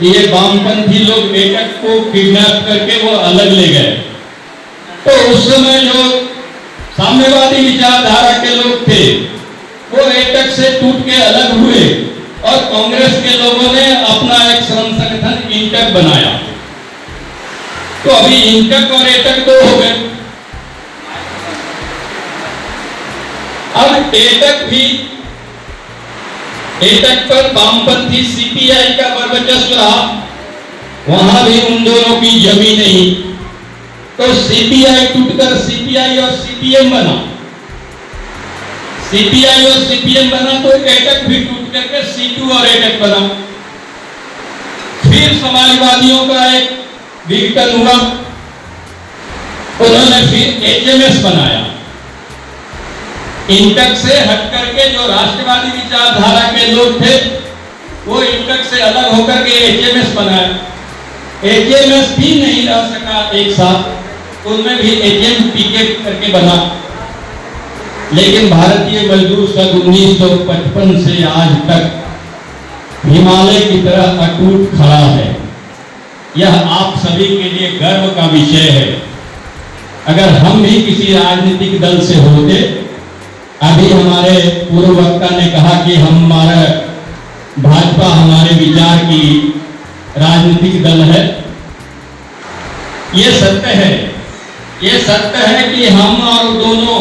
ये वामपंथी लोग एटक को किडनैप करके वो अलग ले गए। तो उस समय जो साम्यवादी विचारधारा के लोग थे वो एटक से टूट के अलग हुए और कांग्रेस के लोगों ने अपना एक श्रम संगठन इंटक बनाया। तो अभी इंटक और एटक दो हो गए। अब एटक पर वामपंथी सीपीआई का वर्चस्व रहा, वहां भी उन दोनों की जमी नहीं। तो सीपीआई टूटकर सीपीआई और सीपीएम बना, सीपीआई और सीपीएम बना तो एटक भी टूट करके सीटू और एटक बना। फिर समाजवादियों का एक विघटन हुआ, उन्होंने फिर एचएमएस बनाया। इंटक से हट करके जो राष्ट्रवादी विचारधारा के लोग थे वो इंटक से अलग होकर के एचएमएस बनाया। एचएमएस भी नहीं रह सका एक साथ, उनमें भी एचएमपीके करके बना। लेकिन भारतीय मजदूर संघ 1955 से आज तक हिमालय की तरह अटूट खड़ा है। यह आप सभी के लिए गर्व का विषय है। अगर हम भी किसी राजनीतिक दल से होते, अभी हमारे पूर्व वक्ता ने कहा कि हमारा भाजपा हमारे विचार की राजनीतिक दल है। ये सत्य है, ये सत्य है कि हम और दोनों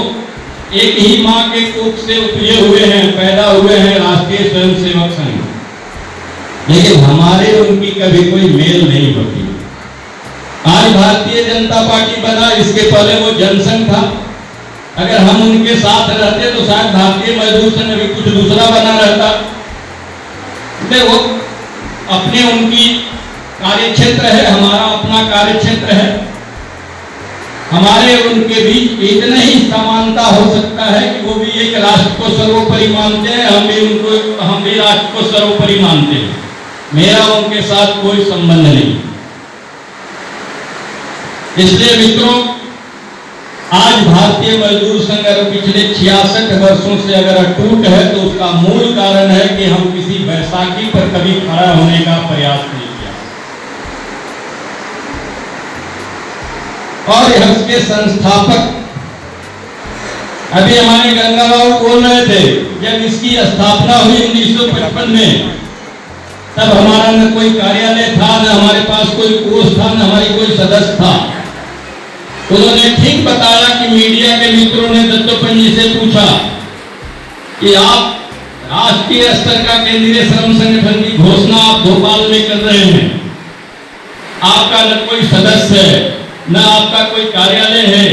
एक ही मां के कोख से उपजे हुए हैं, पैदा हुए हैं राष्ट्रीय स्वयंसेवक संघ, लेकिन हमारे उनकी कभी कोई मेल नहीं होती। आज भारतीय जनता पार्टी बना, इसके पहले वो जनसंघ था। अगर हम उनके साथ रहते तो शायद भारतीय मजदूर संघ भी कुछ दूसरा बना रहता। वो अपने उनकी कार्यक्षेत्र है, हमारा अपना कार्यक्षेत्र है। हमारे उनके बीच इतना ही समानता हो सकता है कि वो भी एक राष्ट्र को सर्वोपरि मानते हैं, हम भी राष्ट्र को सर्वोपरि मानते हैं। मेरा उनके साथ कोई संबंध नहीं। इसलिए मित्रों, आज भारतीय मजदूर संघ पिछले 66 वर्षों से अगर अटूट है तो उसका मूल कारण है कि हम किसी बैसाखी पर कभी खड़ा होने का प्रयास नहीं किया। और इसके संस्थापक अभी हमारे गंगा बाबू बोल रहे थे, जब इसकी स्थापना हुई 1955 में, तब हमारा न कोई कार्यालय था, न हमारे पास कोई कोष था, न हमारी कोई सदस्य था। उन्होंने ठीक बताया कि मीडिया के मित्रों ने दत्तोपंत जी से पूछा कि आप राष्ट्रीय स्तर का केंद्रीय श्रम संगठन की घोषणा आप भोपाल में कर रहे हैं, आपका न कोई सदस्य है, न आपका कोई कार्यालय है,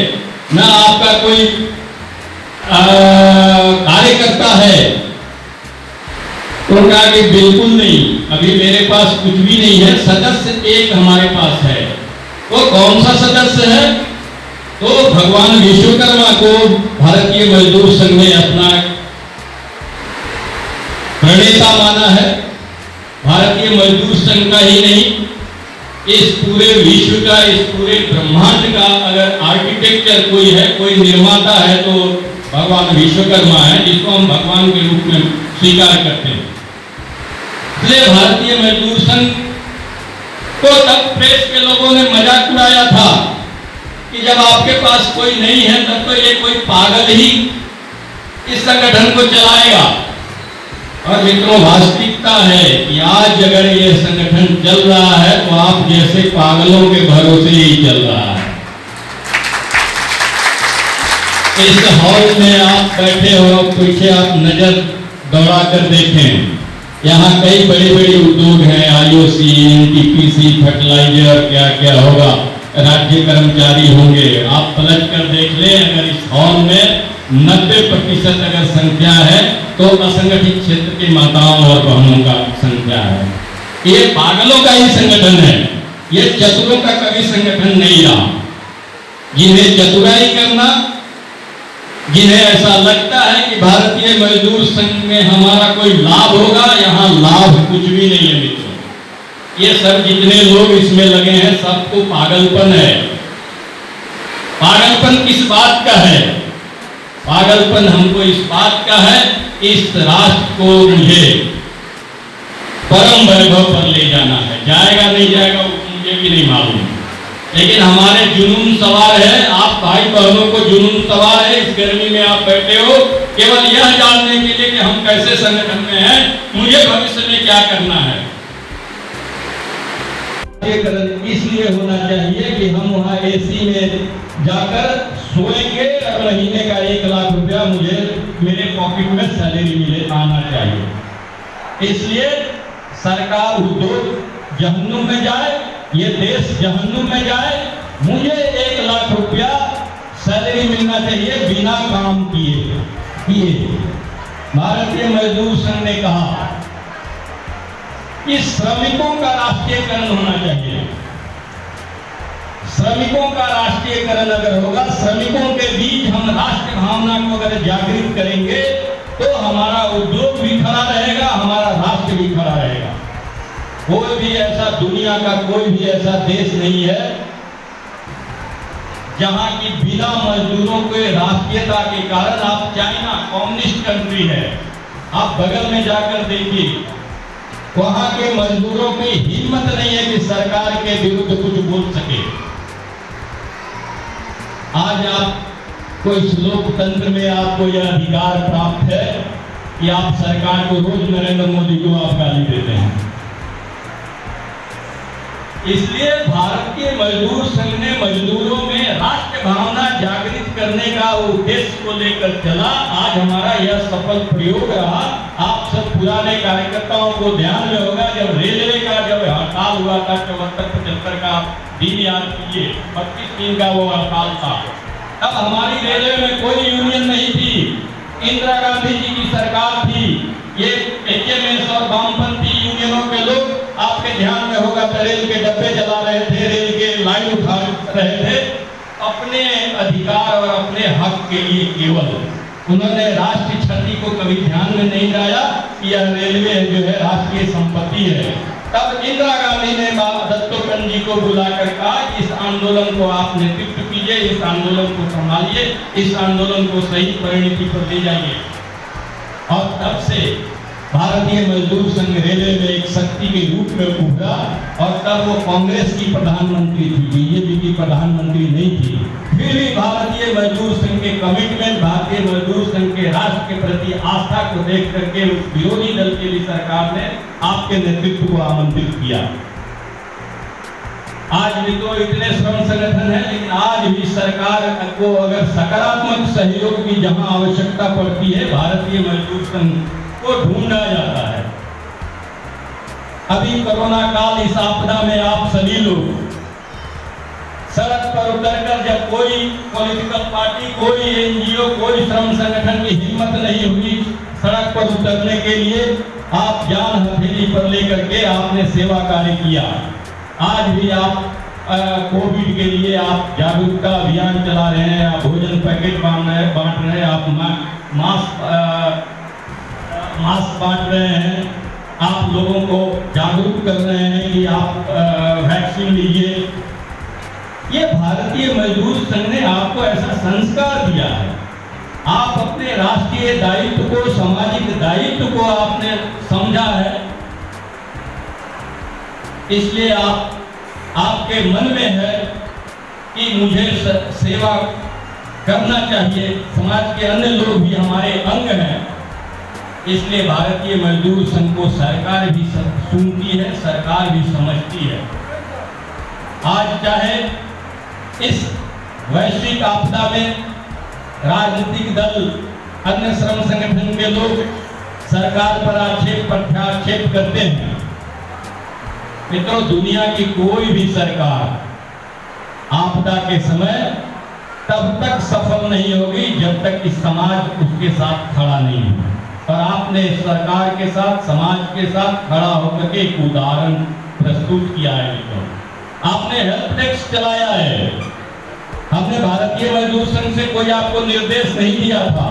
न आपका कोई कार्यकर्ता है। उन्होंने कहा कि बिल्कुल नहीं, अभी मेरे पास कुछ भी नहीं है, सदस्य एक हमारे पास है। वो कौन सा सदस्य है? तो भगवान विश्वकर्मा को भारतीय मजदूर संघ ने अपना प्रणेता माना है। भारतीय मजदूर संघ का ही नहीं, इस पूरे विश्व का, इस पूरे ब्रह्मांड का अगर आर्किटेक्चर कोई है, कोई निर्माता है, तो भगवान विश्वकर्मा है, जिसको हम भगवान के रूप में स्वीकार करते हैं। इसलिए भारतीय मजदूर संघ को तब प्रेस के लोगों ने मजाक उड़ाया था कि जब आपके पास कोई नहीं है तब तो ये कोई पागल ही इस संगठन को चलाएगा। और मित्रों, वास्तविकता है कि आज अगर ये संगठन चल रहा है तो आप जैसे पागलों के भरोसे ही चल रहा है। इस हॉल में आप बैठे हो, पीछे आप नजर दौड़ा कर देखें, यहाँ कई बड़े बड़े उद्योग हैं, आईओसी, एनटीपीसी, फर्टिलाइजर, क्या क्या होगा, राज्य कर्मचारी होंगे। आप पलट कर देख लें, अगर इस हॉल में 90% अगर संख्या है तो असंगठित क्षेत्र की माताओं और बहनों का संख्या है। ये पागलों का ही संगठन है, ये चतुरों का कभी संगठन नहीं रहा। जिन्हें चतुराई करना, जिन्हें ऐसा लगता है कि भारतीय मजदूर संघ में हमारा कोई लाभ होगा, यहाँ लाभ कुछ भी नहीं है मित्रों। ये सब जितने लोग इसमें लगे हैं सबको पागलपन है। पागलपन किस बात का है? पागलपन हमको इस बात का है, इस राष्ट्र को मुझे परम वैभव पर ले जाना है। जय जाएगा नहीं जाएगा मुझे भी नहीं मालूम, लेकिन हमारे जुनून सवार है। आप भाई बहनों को जुनून सवार है। इस गर्मी में आप बैठे हो केवल यह जानने के लिए कि हम कैसे संगठन में हैं, मुझे भविष्य में क्या करना है। इसलिए होना चाहिए कि हम वहाँ एसी में जाकर सोएंगे और महीने का 1 लाख रुपया मुझे मेरे पॉकेट में सैलरी मिले आना चाहिए। इसलिए सरकार उद्योग जहन्नुम में जाए, ये देश जहन्नुम में जाए, मुझे 1 लाख रुपया सैलरी मिलना चाहिए बिना काम किए। भारतीय मजदूर संघ ने कहा कि श्रमिकों का राष्ट्रीयकरण होना चाहिए। श्रमिकों का राष्ट्रीयकरण अगर होगा, श्रमिकों के बीच हम राष्ट्र भावना को अगर जागृत करेंगे तो हमारा उद्योग भी खड़ा रहेगा, हमारा राष्ट्र भी खड़ा रहेगा। कोई भी ऐसा दुनिया का कोई भी ऐसा देश नहीं है जहां की बिना मजदूरों के राष्ट्रीयता के कारण, आप चाइना कम्युनिस्ट कंट्री है, आप बगल में जाकर देखिए, वहां के मजदूरों की हिम्मत नहीं है कि सरकार के विरुद्ध कुछ बोल सके। आज आपको इस लोकतंत्र में आपको यह अधिकार प्राप्त है कि आप सरकार को रोज नरेंद्र मोदी को आप गाली देते हैं। इसलिए भारतीय मजदूर संघ ने मजदूरों में राष्ट्र भावना जागृत करने का उद्देश्य को लेकर चला। आज हमारा यह सफल प्रयोग रहा। आप सब पुराने कार्यकर्ताओं को ध्यान में होगा, जब रेलवे का जब हड़ताल हुआ था 74-75 का दिन याद कीजिए, 25 दिन का वो हड़ताल था, तब हमारी रेलवे में कोई यूनियन नहीं थी। इंदिरा गांधी जी की सरकार थी। ये HMS और वामपंथी यूनियनों के लोग, आपके ध्यान में होगा, रेल के डब्बे जला रहे थे, रेल के लाइन उठा रहे थे, अपने अधिकार और अपने हक के लिए केवल। उन्होंने राष्ट्रीय क्षति को कभी ध्यान में नहीं लाया कि यह रेलवे जो है राष्ट्रीय संपत्ति है। तब इंदिरा गांधी ने दत्तोपंत जी को बुलाकर कहा कि इस आंदोलन को आप नेतृत्व कीजिए, इस आंदोलन को संभालिए, इस आंदोलन को सही परिणति पर ले जाइए। और तब से भारतीय मजदूर संघ रेलवे में एक शक्ति के रूप में उभरा। और तब वो कांग्रेस की प्रधानमंत्री थी, बीजेपी की प्रधानमंत्री नहीं थी। फिर भी भारतीय मजदूर संघ के कमिटमेंट, भारतीय मजदूर संघ के राष्ट्र के प्रति आस्था को देख करके उस विरोधी दल के लिए सरकार ने आपके नेतृत्व को आमंत्रित किया। आज भी तो इतने श्रम संगठन है, लेकिन आज भी सरकार को अगर सकारात्मक सहयोग की जहां आवश्यकता पड़ती है, भारतीय मजदूर संघ को ढूंढा जाता है। अभी कोरोना काल, इस आपदा में आप सभी लोग सड़क पर उतरकर, जब कोई पॉलिटिकल पार्टी, कोई NGO, कोई श्रम संगठन की हिम्मत नहीं हुई सड़क पर उतरने के लिए, आप जान हथेली पर लेकर के आपने सेवा कार्य किया। आज भी आप कोविड के लिए आप जागरूकता अभियान चला रहे हैं, आप भोजन पैकेट बांट रहे हैं, आप मास्क बांट रहे हैं, आप लोगों को जागरूक कर रहे हैं कि आप वैक्सीन लीजिए। ये भारतीय मजदूर संघ ने आपको ऐसा संस्कार दिया है। आप अपने राष्ट्रीय दायित्व को, सामाजिक दायित्व को आपने समझा है। इसलिए आपके मन में है कि मुझे सेवा करना चाहिए। समाज के अन्य लोग भी हमारे अंग हैं। इसलिए भारतीय मजदूर संघ को सरकार भी सुनती है, सरकार भी समझती है। आज चाहे इस वैश्विक आपदा में राजनीतिक दल, अन्य श्रम संगठन के लोग सरकार पर आक्षेप प्रत्याक्षेप करते हैं। मित्रों, दुनिया की कोई भी सरकार आपदा के समय तब तक सफल नहीं होगी जब तक कि समाज उसके साथ खड़ा नहीं है। और आपने सरकार के साथ, समाज के साथ खड़ा होकर के एक उदाहरण प्रस्तुत किया है। आपने हेल्प डेस्क चलाया है। हमने भारतीय मजदूर संघ से कोई आपको निर्देश नहीं दिया था,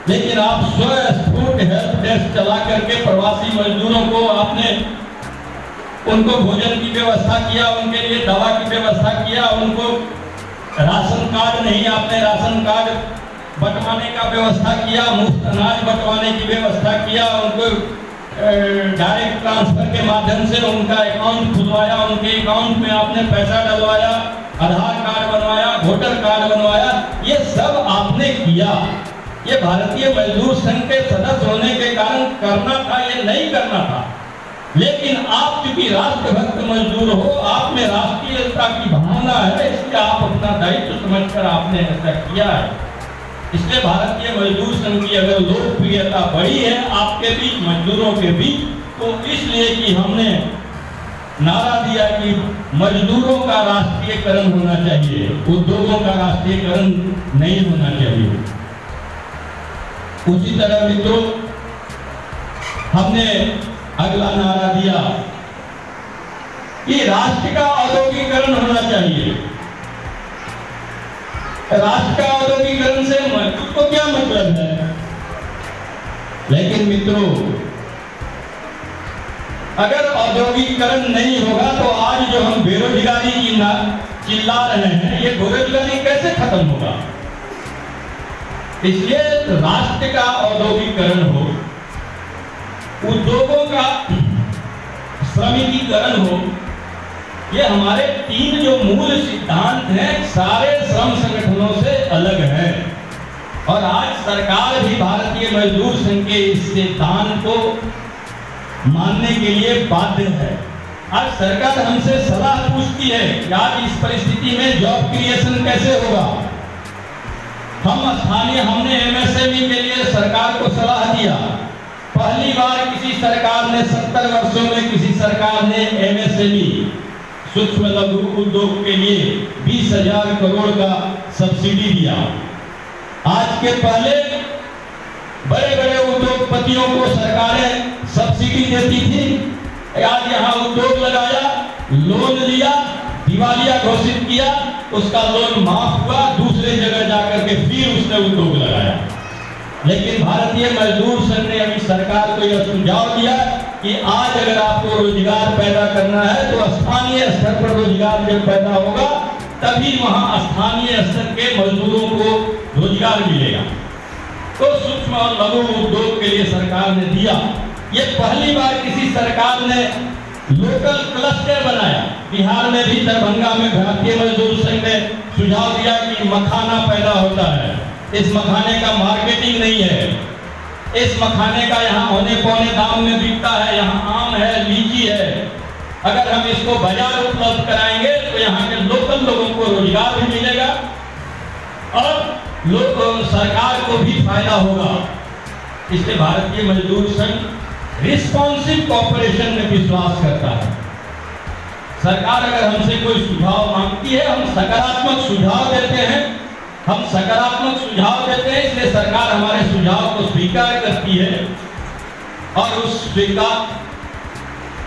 लेकिन आप स्वस्फूर्त हेल्प डेस्क चला करके प्रवासी मजदूरों को आपने, उनको भोजन की व्यवस्था किया, उनके लिए दवा की व्यवस्था किया, उनको राशन कार्ड नहीं, आपने राशन कार्ड बंटवाने का व्यवस्था किया, मुफ्त अनाज बंटवाने की व्यवस्था किया, उनको डायरेक्ट ट्रांसफर के माध्यम से उनका अकाउंट खुलवाया, उनके अकाउंट में आपने पैसा डलवाया, आधार कार्ड बनवाया, वोटर कार्ड बनवाया, ये सब आपने किया। ये भारतीय मजदूर संघ के सदस्य होने के कारण करना था, ये नहीं करना था। लेकिन आप चूंकि राष्ट्रभक्त मजदूर हो, आप में राष्ट्रीयता की भावना है, इसलिए आप अपना दायित्व समझकर आपने ऐसा किया है। इसलिए भारतीय मजदूर संघ की अगर लोकप्रियता बढ़ी है आपके बीच, मजदूरों के बीच, तो इसलिए कि हमने नारा दिया कि मजदूरों का राष्ट्रीयकरण होना चाहिए, उद्योगों का राष्ट्रीयकरण नहीं होना चाहिए। उसी तरह मित्रों, हमने अगला नारा दिया कि राष्ट्र का औद्योगिकरण होना चाहिए। राष्ट्र का औद्योगिकरण से मजदूर को क्या मतलब है? लेकिन मित्रों, अगर औद्योगिकरण नहीं होगा तो आज जो हम बेरोजगारी की चिल्ला रहे हैं, ये बेरोजगारी कैसे खत्म होगा? इसलिए राष्ट्र का औद्योगिकरण हो, उद्योगों का श्रमिकीकरण हो, ये हमारे तीन जो मूल सिद्धांत हैं सारे श्रम संगठनों से अलग है। और आज सरकार भी भारतीय मजदूर संघ के इस सिद्धांत को मानने के लिए बाध्य है। आज सरकार हमसे सलाह पूछती है कि आज इस परिस्थिति में जॉब क्रिएशन कैसे होगा। हमने एमएसएमई के लिए सरकार को सलाह दिया। पहली बार किसी सरकार ने 70 वर्षों में किसी सरकार ने एमएसएमई सूक्ष्म लघु उद्योग के लिए 20,000 करोड़ का सब्सिडी दिया। आज के पहले बड़े बड़े उद्योगपतियों को सरकारें सब्सिडी देती थी। आज यहाँ उद्योग लगाया, लोन लिया, दिवालिया घोषित किया, उसका लोन माफ हुआ, दूसरे जगह जाकर के फिर उसने उद्योग लगाया। लेकिन भारतीय मजदूर संघ ने अभी सरकार को यह सुझाव दिया कि आज अगर आपको रोजगार पैदा करना है तो स्थानीय स्तर पर रोजगार जब पैदा होगा तभी वहां स्थानीय स्तर के मजदूरों को रोजगार मिलेगा। तो सूक्ष्म और लघु उद्योग के लिए सरकार ने दिया। ये पहली बार किसी सरकार ने लोकल क्लस्टर बनाया। बिहार में भी दरभंगा में भारतीय मजदूर संघ ने सुझाव दिया कि मखाना पैदा होता है, इस मखाने का मार्केटिंग नहीं है, इस मखाने का यहाँ होने पौने दाम में बिकता है, यहाँ आम है, लीची है, अगर हम इसको बाजार उपलब्ध कराएंगे तो यहाँ के लोकल लोगों को रोजगार भी मिलेगा और सरकार को भी फायदा होगा। इसलिए भारतीय मजदूर संघ रिस्पॉन्सिव कॉपरेशन में विश्वास करता है। सरकार अगर हमसे कोई सुझाव मांगती है, हम सकारात्मक सुझाव देते हैं, इसलिए सरकार हमारे सुझाव को स्वीकार करती है और उस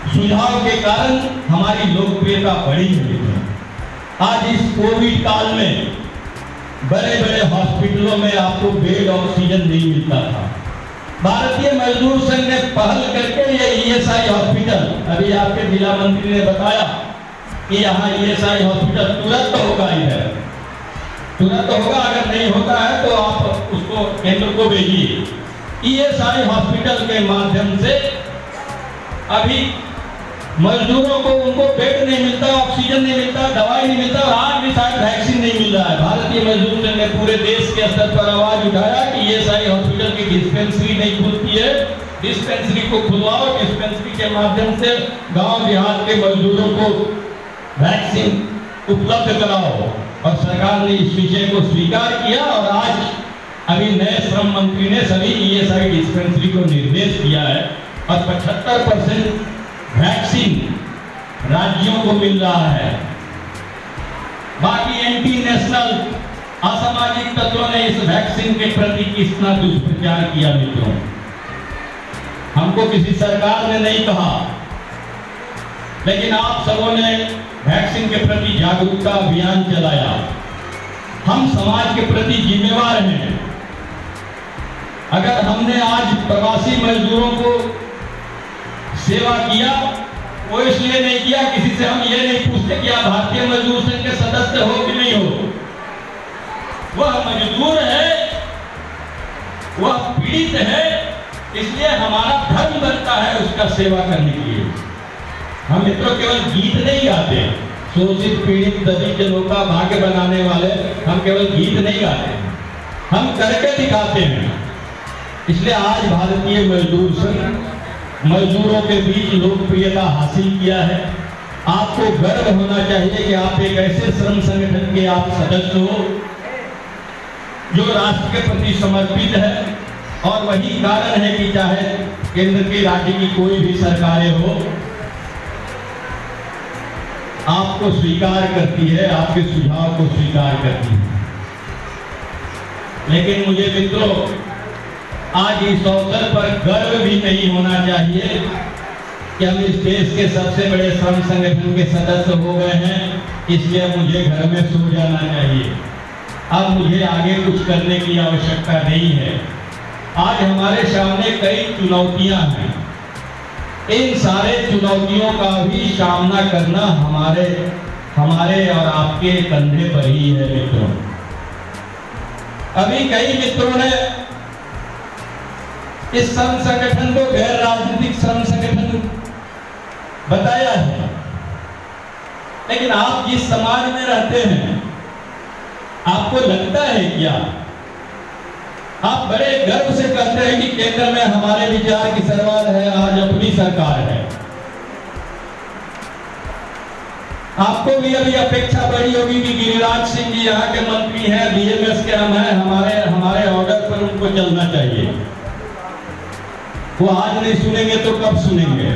सुझाव के कारण हमारी लोकप्रियता बढ़ी है। आज इस कोविड काल में बड़े बड़े हॉस्पिटलों में आपको बेड ऑक्सीजन नहीं मिलता था। भारतीय मजदूर संघ ने पहल करके ये ईएसआई हॉस्पिटल, अभी आपके जिला मंत्री ने बताया कि यहाँ ईएसआई हॉस्पिटल तुरंत होगा, इधर तुरंत होगा, अगर नहीं होता है तो आप उसको केंद्र को भेजिए। ईएसआई हॉस्पिटल के माध्यम से अभी मजदूरों को उनको बेड नहीं मिलता, ऑक्सीजन नहीं मिलता, दवाई नहीं मिलता और आज भी शायद वैक्सीन नहीं मिल रहा है। भारतीय मजदूर संघ ने पूरे देश के स्तर पर आवाज उठाया कि ईएसआई हॉस्पिटल की डिस्पेंसरी नहीं खुलती है, डिस्पेंसरी को खुलवाओ, डिस्पेंसरी के माध्यम से गांव देहात के मजदूरों को वैक्सीन उपलब्ध कराओ। और सरकार ने इस विषय को स्वीकार किया और आज अभी नए श्रम मंत्री ने सभी ईएसआई डिस्पेंसरी को निर्देश दिया है और 75% वैक्सीन राज्यों को मिल रहा है। बाकी एंटी नेशनल असामाजिक तत्वों ने इस वैक्सीन के प्रति कितना दुष्प्रचार किया मित्रों, हमको किसी सरकार ने नहीं कहा, लेकिन आप सबों ने वैक्सीन के प्रति जागरूकता अभियान चलाया। हम समाज के प्रति जिम्मेवार हैं। अगर हमने आज प्रवासी मजदूरों को सेवा किया, वो इसलिए नहीं किया, किसी से हम ये नहीं पूछते कि आप भारतीय मजदूर संघ के सदस्य हो कि नहीं हो। वह मजदूर है, वह पीड़ित है, इसलिए हमारा धर्म बनता है उसका सेवा करने के लिए। हम मित्रों केवल गीत नहीं गाते, शोषित पीड़ित दलित जनों का भाग्य बनाने वाले हम केवल गीत नहीं गाते, हम करके दिखाते हैं। इसलिए आज भारतीय मजदूर संघ मजदूरों के बीच लोकप्रियता हासिल किया है। आपको गर्व होना चाहिए कि आप एक ऐसे श्रम संगठन के आप सदस्य हो जो राष्ट्र के प्रति समर्पित है। और वही कारण है कि चाहे केंद्र की राज्य की कोई भी सरकारें हो, आपको स्वीकार करती है, आपके सुझाव को स्वीकार करती है। लेकिन मुझे मित्रों आज इस अवसर पर गर्व भी नहीं होना चाहिए कि हम इस देश के सबसे बड़े श्रम संगठन के सदस्य हो गए हैं, इसलिए मुझे घर में सो जाना चाहिए, अब मुझे आगे कुछ करने की आवश्यकता नहीं है। आज हमारे सामने कई चुनौतियां हैं, इन सारे चुनौतियों का भी सामना करना हमारे और आपके कंधे पर ही है मित्रों। अभी कई मित्रों ने इस श्रम संगठन को गैर राजनीतिक श्रम संगठन बताया है, लेकिन आप जिस समाज में रहते हैं आपको लगता है क्या, आप बड़े गर्व से कहते हैं कि केंद्र में हमारे विचार की सरकार है, आज अपनी सरकार है। आपको भी अभी अपेक्षा बड़ी होगी कि गिरिराज सिंह जी यहाँ के मंत्री हैं, बीएमएस के हम हैं, हमारे ऑर्डर पर उनको चलना चाहिए। वो आज नहीं सुनेंगे तो कब सुनेंगे?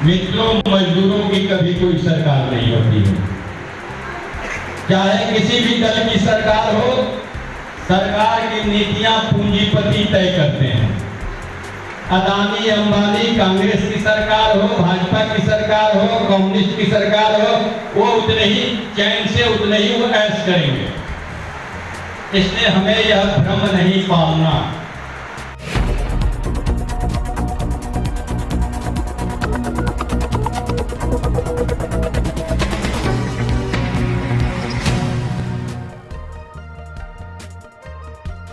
मित्रों मजदूरों की कभी कोई सरकार नहीं होती है, चाहे किसी भी दल की सरकार हो, सरकार की नीतियां पूंजीपति तय करते हैं। अदानी अंबानी कांग्रेस की सरकार हो, भाजपा की सरकार हो, कम्युनिस्ट की सरकार हो, वो उतने ही चैन से उतने ही वो ऐश करेंगे। इसलिए हमें यह भ्रम नहीं पालना